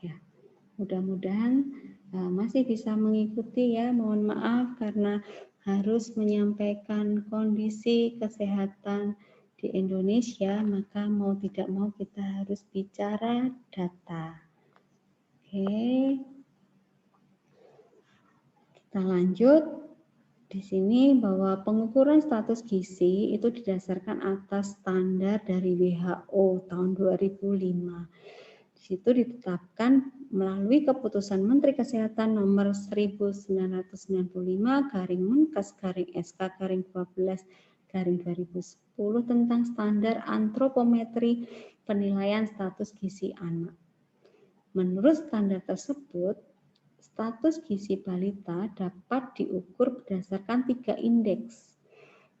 Ya, mudah-mudahan masih bisa mengikuti ya. Mohon maaf karena harus menyampaikan kondisi kesehatan di Indonesia, maka mau tidak mau kita harus bicara data. Oke, kita lanjut. Di sini bahwa pengukuran status gizi itu didasarkan atas standar dari WHO tahun 2005. Di situ ditetapkan melalui keputusan Menteri Kesehatan nomor 1995/SK/12/2010 tentang standar antropometri penilaian status gizi anak. Menurut standar tersebut, status gizi balita dapat diukur berdasarkan 3 indeks.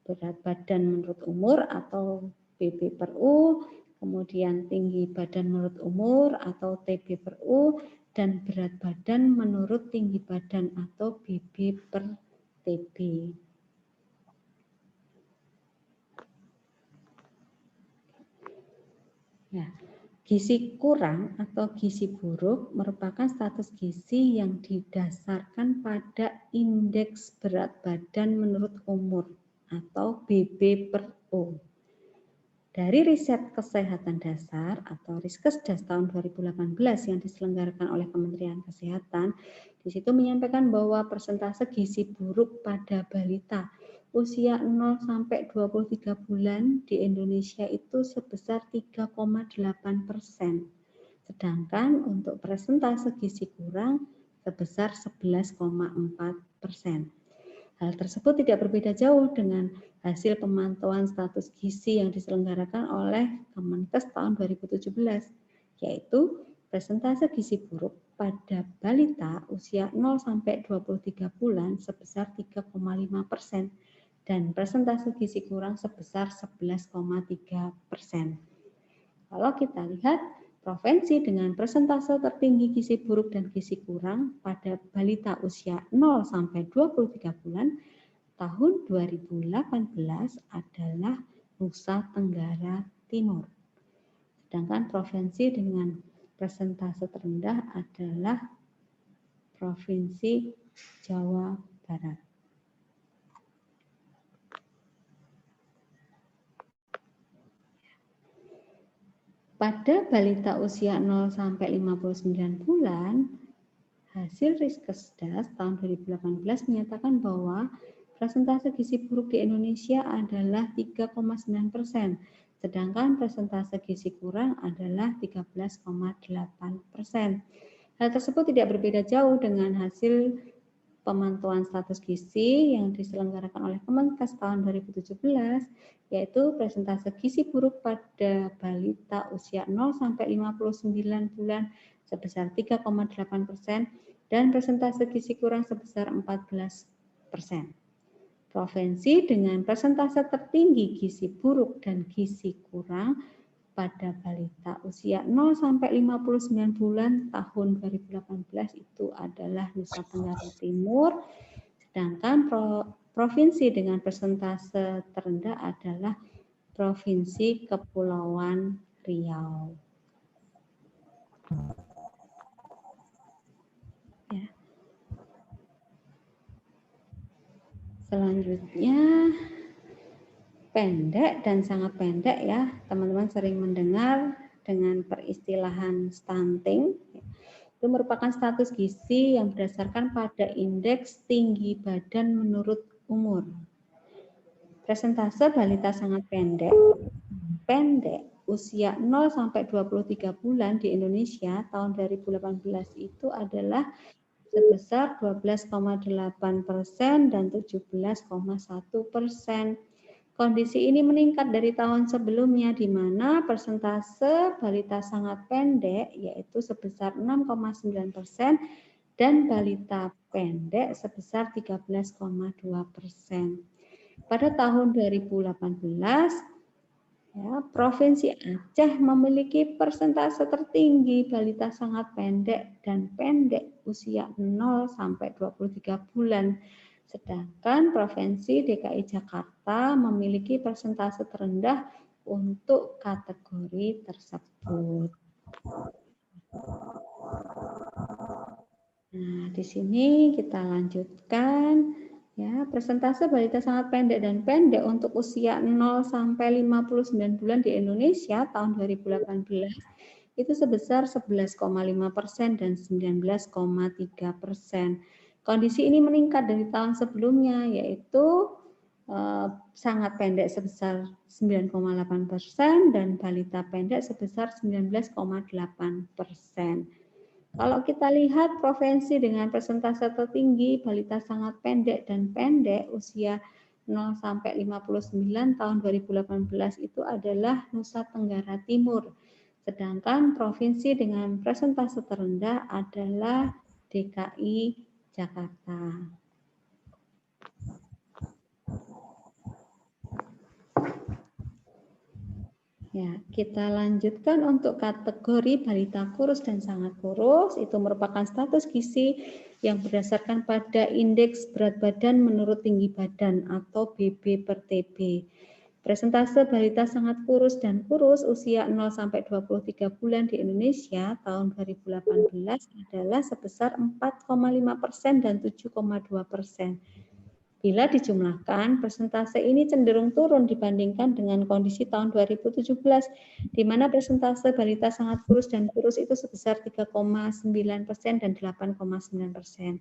Berat badan menurut umur atau BB/U, kemudian tinggi badan menurut umur atau TB/U, dan berat badan menurut tinggi badan atau BB/TB. Ya. Gizi kurang atau gizi buruk merupakan status gizi yang didasarkan pada indeks berat badan menurut umur atau BB/U. Dari riset kesehatan dasar atau Riskesdas tahun 2018 yang diselenggarakan oleh Kementerian Kesehatan, di situ menyampaikan bahwa persentase gizi buruk pada balita usia 0 sampai 23 bulan di Indonesia itu sebesar 3,8%. Sedangkan untuk persentase gizi kurang sebesar 11,4%. Hal tersebut tidak berbeda jauh dengan hasil pemantauan status gizi yang diselenggarakan oleh Kemenkes tahun 2017, yaitu persentase gizi buruk pada balita usia 0 sampai 23 bulan sebesar 3,5%. Dan persentase gizi kurang sebesar 11,3%. Kalau kita lihat provinsi dengan persentase tertinggi gizi buruk dan gizi kurang pada balita usia 0 sampai 23 bulan tahun 2018 adalah Nusa Tenggara Timur. Sedangkan provinsi dengan persentase terendah adalah Provinsi Jawa Barat. Pada balita usia 0 sampai 59 bulan, hasil Riskesdas tahun 2018 menyatakan bahwa persentase gizi buruk di Indonesia adalah 3,9%, sedangkan persentase gizi kurang adalah 13,8%. Hal tersebut tidak berbeda jauh dengan hasil pemantauan status gizi yang diselenggarakan oleh Kemenkes tahun 2017, yaitu persentase gizi buruk pada balita usia 0 sampai 59 bulan sebesar 3,8% dan persentase gizi kurang sebesar 14%. Provinsi dengan persentase tertinggi gizi buruk dan gizi kurang pada balita usia 0 sampai 59 bulan tahun 2018 itu adalah Nusa Tenggara Timur, sedangkan provinsi dengan persentase terendah adalah Provinsi Kepulauan Riau. Ya. Selanjutnya pendek dan sangat pendek ya, teman-teman sering mendengar dengan peristilahan stunting. Itu merupakan status gizi yang berdasarkan pada indeks tinggi badan menurut umur. Persentase balita sangat pendek usia 0 sampai 23 bulan di Indonesia tahun 2018 itu adalah sebesar 12,8% dan 17,1%. Kondisi ini meningkat dari tahun sebelumnya di mana persentase balita sangat pendek yaitu sebesar 6,9% dan balita pendek sebesar 13,2%. Pada tahun 2018, ya, Provinsi Aceh memiliki persentase tertinggi balita sangat pendek dan pendek usia 0 sampai 23 bulan. Sedangkan Provinsi DKI Jakarta memiliki persentase terendah untuk kategori tersebut. Nah, di sini kita lanjutkan ya, persentase balita sangat pendek dan pendek untuk usia 0 sampai 59 bulan di Indonesia tahun 2018 itu sebesar 11,5% dan 19,3%. Kondisi ini meningkat dari tahun sebelumnya, yaitu sangat pendek sebesar 9,8% dan balita pendek sebesar 19,8%. Kalau kita lihat provinsi dengan persentase tertinggi balita sangat pendek dan pendek usia 0 sampai 59 tahun 2018 itu adalah Nusa Tenggara Timur. Sedangkan provinsi dengan persentase terendah adalah DKI Jakarta. Ya, kita lanjutkan untuk kategori balita kurus dan sangat kurus. Itu merupakan status gizi yang berdasarkan pada indeks berat badan menurut tinggi badan atau BB per TB. Persentase balita sangat kurus dan kurus usia 0 sampai 23 bulan di Indonesia tahun 2018 adalah sebesar 4,5% dan 7,2%. Bila dijumlahkan, persentase ini cenderung turun dibandingkan dengan kondisi tahun 2017, di mana persentase balita sangat kurus dan kurus itu sebesar 3,9% dan 8,9%.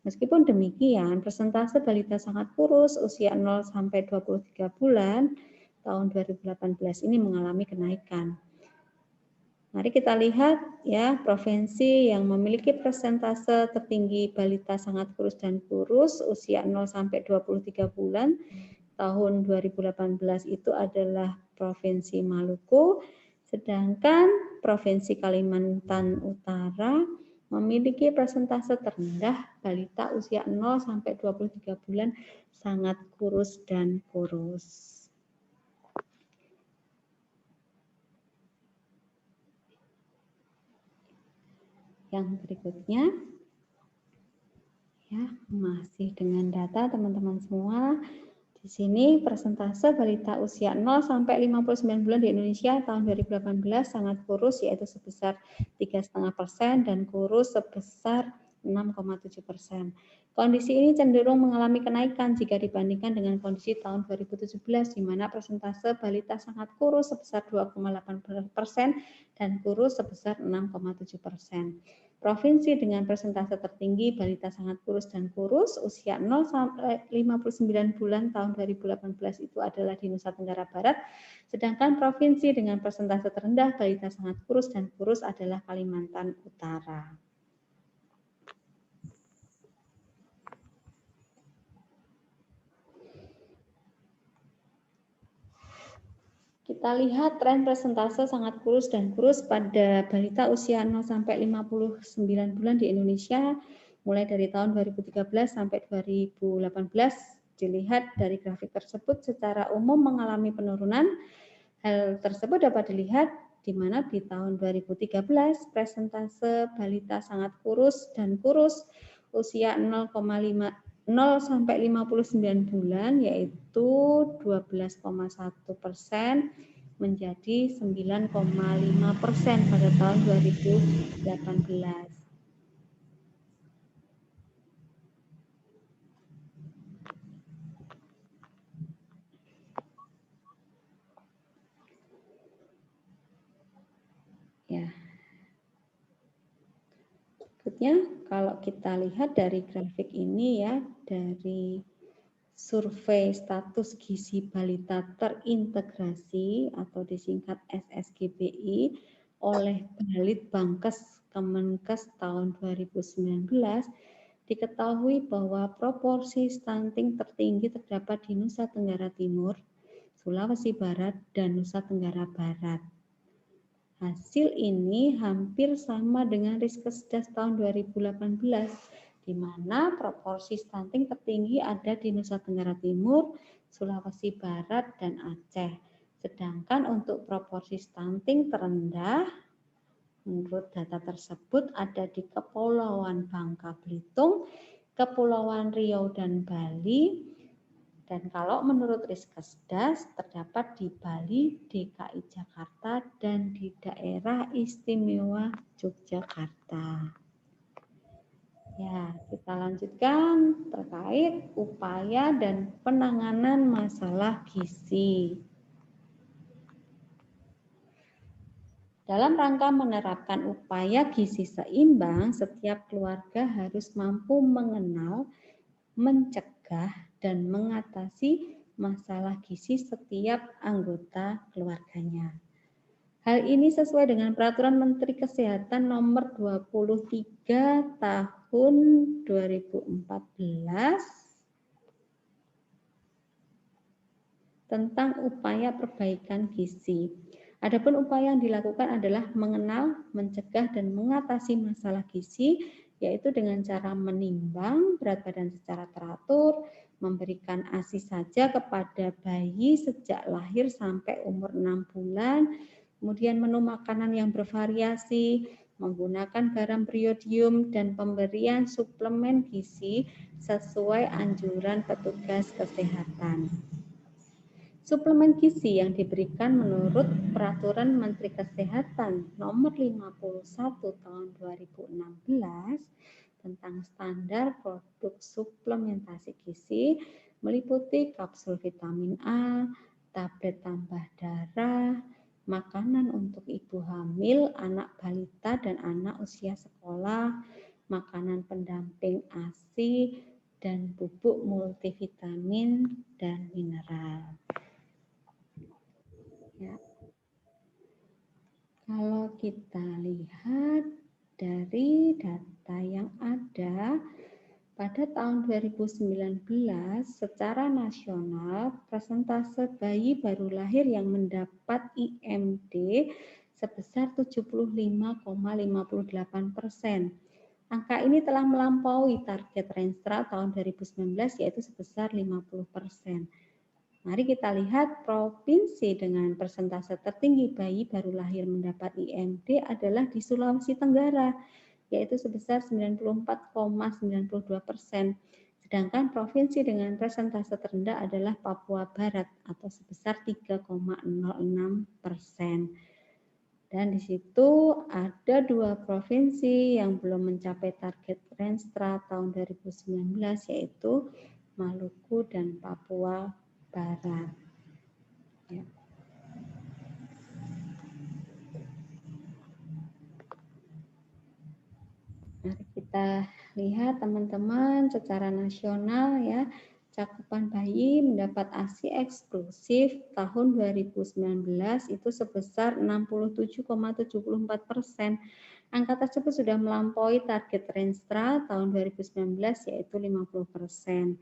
Meskipun demikian, persentase balita sangat kurus usia 0 sampai 23 bulan tahun 2018 ini mengalami kenaikan. Mari kita lihat ya provinsi yang memiliki persentase tertinggi balita sangat kurus dan kurus usia 0 sampai 23 bulan tahun 2018 itu adalah Provinsi Maluku, sedangkan Provinsi Kalimantan Utara memiliki persentase terendah balita usia 0 sampai 23 bulan sangat kurus dan kurus. Yang berikutnya, ya masih dengan data teman-teman semua. Di sini persentase balita usia 0 sampai 59 bulan di Indonesia tahun 2018 sangat kurus yaitu sebesar 3,5% dan kurus sebesar 6,7%. Kondisi ini cenderung mengalami kenaikan jika dibandingkan dengan kondisi tahun 2017 di mana persentase balita sangat kurus sebesar 2,8% dan kurus sebesar 6,7%. Provinsi dengan persentase tertinggi balita sangat kurus dan kurus usia 0 sampai 59 bulan tahun 2018 itu adalah di Nusa Tenggara Barat, sedangkan provinsi dengan persentase terendah balita sangat kurus dan kurus adalah Kalimantan Utara. Kita lihat tren persentase sangat kurus dan kurus pada balita usia 0 sampai 59 bulan di Indonesia mulai dari tahun 2013 sampai 2018. Dilihat dari grafik tersebut secara umum mengalami penurunan. Hal tersebut dapat dilihat di mana di tahun 2013 persentase balita sangat kurus dan kurus usia 0 sampai 59 bulan yaitu 12,1% menjadi 9,5% pada tahun 2018. Ya. Berikutnya, kalau kita lihat dari grafik ini ya, dari survei status gizi balita terintegrasi atau disingkat SSGBI oleh Balitbangkes Kemenkes tahun 2019, diketahui bahwa proporsi stunting tertinggi terdapat di Nusa Tenggara Timur, Sulawesi Barat, dan Nusa Tenggara Barat. Hasil ini hampir sama dengan Riskesdas tahun 2018, di mana proporsi stunting tertinggi ada di Nusa Tenggara Timur, Sulawesi Barat, dan Aceh. Sedangkan untuk proporsi stunting terendah, menurut data tersebut ada di Kepulauan Bangka Belitung, Kepulauan Riau, dan Bali. Dan kalau menurut Riskesdas terdapat di Bali, DKI Jakarta, dan di Daerah Istimewa Yogyakarta. Ya, kita lanjutkan terkait upaya dan penanganan masalah gizi. Dalam rangka menerapkan upaya gizi seimbang, setiap keluarga harus mampu mengenal, mencegah, dan mengatasi masalah gizi setiap anggota keluarganya. Hal ini sesuai dengan Peraturan Menteri Kesehatan Nomor 23 Tahun 2014 tentang upaya perbaikan gizi. Adapun upaya yang dilakukan adalah mengenal, mencegah, dan mengatasi masalah gizi, yaitu dengan cara menimbang berat badan secara teratur, memberikan ASI saja kepada bayi sejak lahir sampai umur 6 bulan, kemudian menu makanan yang bervariasi, menggunakan garam beriodium, dan pemberian suplemen gizi sesuai anjuran petugas kesehatan. Suplemen gizi yang diberikan menurut Peraturan Menteri Kesehatan Nomor 51 Tahun 2016 tentang standar produk suplementasi gizi meliputi kapsul vitamin A, tablet tambah darah, makanan untuk ibu hamil, anak balita, dan anak usia sekolah, makanan pendamping ASI, dan bubuk multivitamin dan mineral. Ya. Kalau kita lihat dari data yang ada, pada tahun 2019 secara nasional persentase bayi baru lahir yang mendapat IMD sebesar 75,58%. Angka ini telah melampaui target Renstra tahun 2019 yaitu sebesar 50%. Mari kita lihat provinsi dengan persentase tertinggi bayi baru lahir mendapat IMD adalah di Sulawesi Tenggara, yaitu sebesar 94,92%. Sedangkan provinsi dengan persentase terendah adalah Papua Barat atau sebesar 3,06%. Dan di situ ada 2 provinsi yang belum mencapai target Renstra tahun 2019 yaitu Maluku dan Papua Barat. Ya. Mari kita lihat teman-teman secara nasional ya, cakupan bayi mendapat ASI eksklusif tahun 2019 itu sebesar 67,74%. Angka tersebut sudah melampaui target Renstra tahun 2019 yaitu 50%.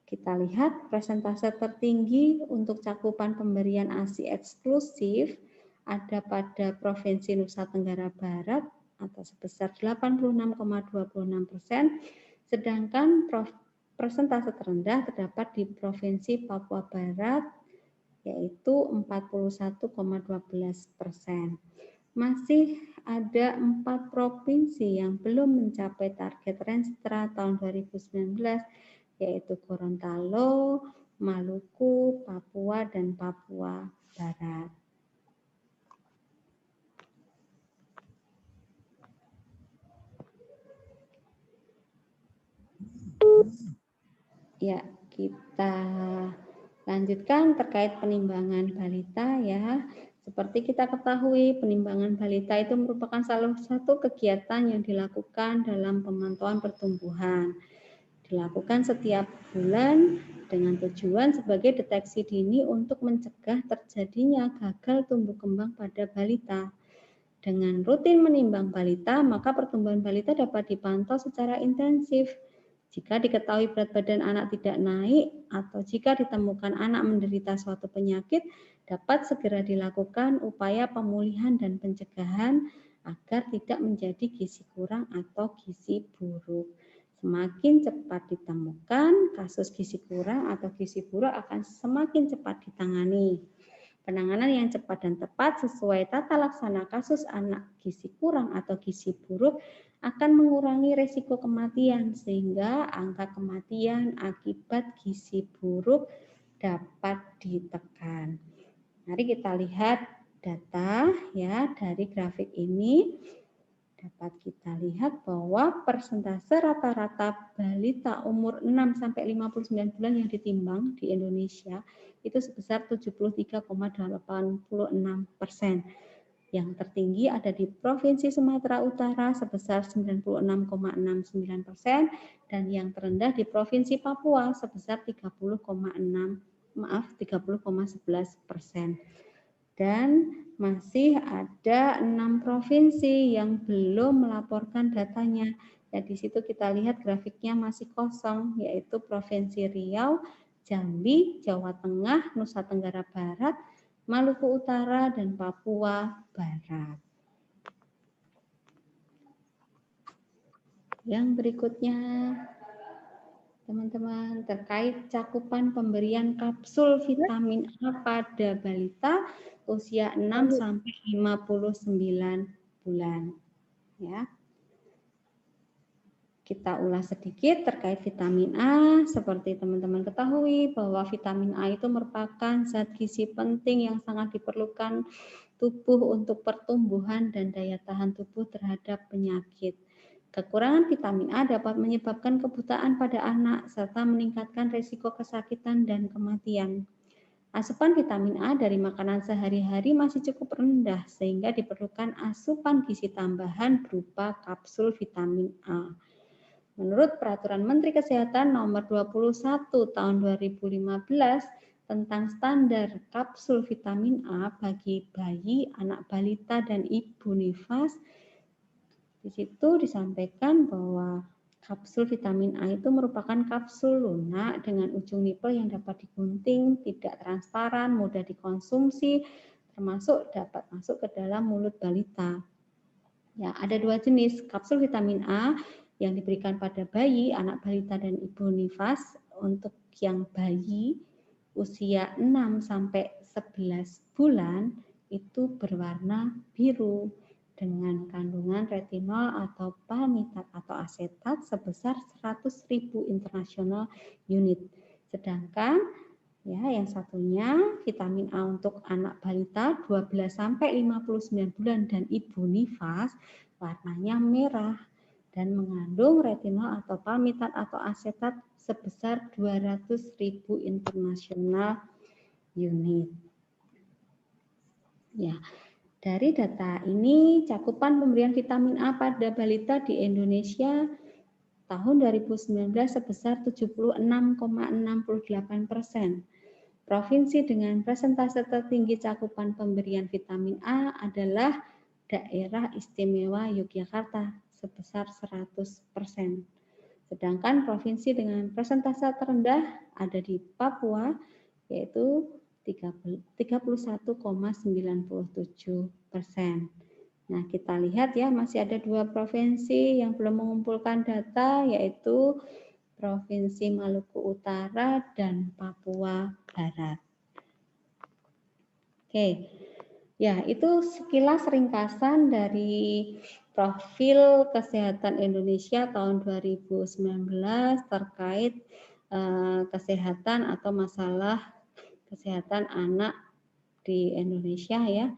Kita lihat persentase tertinggi untuk cakupan pemberian ASI eksklusif ada pada Provinsi Nusa Tenggara Barat atau sebesar 86,26%, sedangkan persentase terendah terdapat di Provinsi Papua Barat yaitu 41,12%. Masih ada 4 provinsi yang belum mencapai target Renstra tahun 2019 yaitu Gorontalo, Maluku, Papua, dan Papua Barat. Ya, kita lanjutkan terkait penimbangan balita ya. Seperti kita ketahui, penimbangan balita itu merupakan salah satu kegiatan yang dilakukan dalam pemantauan pertumbuhan. Dilakukan setiap bulan dengan tujuan sebagai deteksi dini untuk mencegah terjadinya gagal tumbuh kembang pada balita. Dengan rutin menimbang balita, maka pertumbuhan balita dapat dipantau secara intensif. Jika diketahui berat badan anak tidak naik atau jika ditemukan anak menderita suatu penyakit, dapat segera dilakukan upaya pemulihan dan pencegahan agar tidak menjadi gizi kurang atau gizi buruk. Semakin cepat ditemukan kasus gizi kurang atau gizi buruk akan semakin cepat ditangani. Penanganan yang cepat dan tepat sesuai tata laksana kasus anak gizi kurang atau gizi buruk akan mengurangi risiko kematian sehingga angka kematian akibat gizi buruk dapat ditekan. Mari kita lihat data ya dari grafik ini. dapat kita lihat bahwa persentase rata-rata balita umur 6 sampai 59 bulan yang ditimbang di Indonesia itu sebesar 73,86%. Yang tertinggi ada di Provinsi Sumatera Utara sebesar 96,69% dan yang terendah di Provinsi Papua sebesar 30,11%. Dan masih ada 6 provinsi yang belum melaporkan datanya. Ya, di situ kita lihat grafiknya masih kosong, yaitu Provinsi Riau, Jambi, Jawa Tengah, Nusa Tenggara Barat, Maluku Utara, dan Papua Barat. Yang berikutnya, teman-teman, terkait cakupan pemberian kapsul vitamin A pada balita usia 6 sampai 59 bulan. Ya. Kita ulas sedikit terkait vitamin A. Seperti teman-teman ketahui bahwa vitamin A itu merupakan zat gizi penting yang sangat diperlukan tubuh untuk pertumbuhan dan daya tahan tubuh terhadap penyakit. Kekurangan vitamin A dapat menyebabkan kebutaan pada anak serta meningkatkan risiko kesakitan dan kematian. Asupan vitamin A dari makanan sehari-hari masih cukup rendah sehingga diperlukan asupan gizi tambahan berupa kapsul vitamin A. Menurut Peraturan Menteri Kesehatan Nomor 21 Tahun 2015 tentang standar kapsul vitamin A bagi bayi, anak balita, dan ibu nifas, di situ disampaikan bahwa kapsul vitamin A itu merupakan kapsul lunak dengan ujung nipel yang dapat digunting, tidak transparan, mudah dikonsumsi, termasuk dapat masuk ke dalam mulut balita. Ya, ada 2 jenis kapsul vitamin A yang diberikan pada bayi, anak balita, dan ibu nifas. Untuk yang bayi usia 6 sampai 11 bulan itu berwarna biru dengan kandungan retinol atau palmitat atau asetat sebesar 100.000 international unit. Sedangkan ya, yang satunya vitamin A untuk anak balita 12 sampai 59 bulan dan ibu nifas warnanya merah dan mengandung retinol atau palmitat atau asetat sebesar 200.000 international unit. Ya, dari data ini cakupan pemberian vitamin A pada balita di Indonesia tahun 2019 sebesar 76,68%. Provinsi dengan persentase tertinggi cakupan pemberian vitamin A adalah Daerah Istimewa Yogyakarta sebesar 100%. Sedangkan provinsi dengan persentase terendah ada di Papua yaitu 31,97%. Nah, kita lihat ya masih ada 2 provinsi yang belum mengumpulkan data yaitu Provinsi Maluku Utara dan Papua Barat. Oke, ya itu sekilas ringkasan dari profil kesehatan Indonesia tahun 2019 terkait kesehatan atau masalah kesehatan anak di Indonesia ya.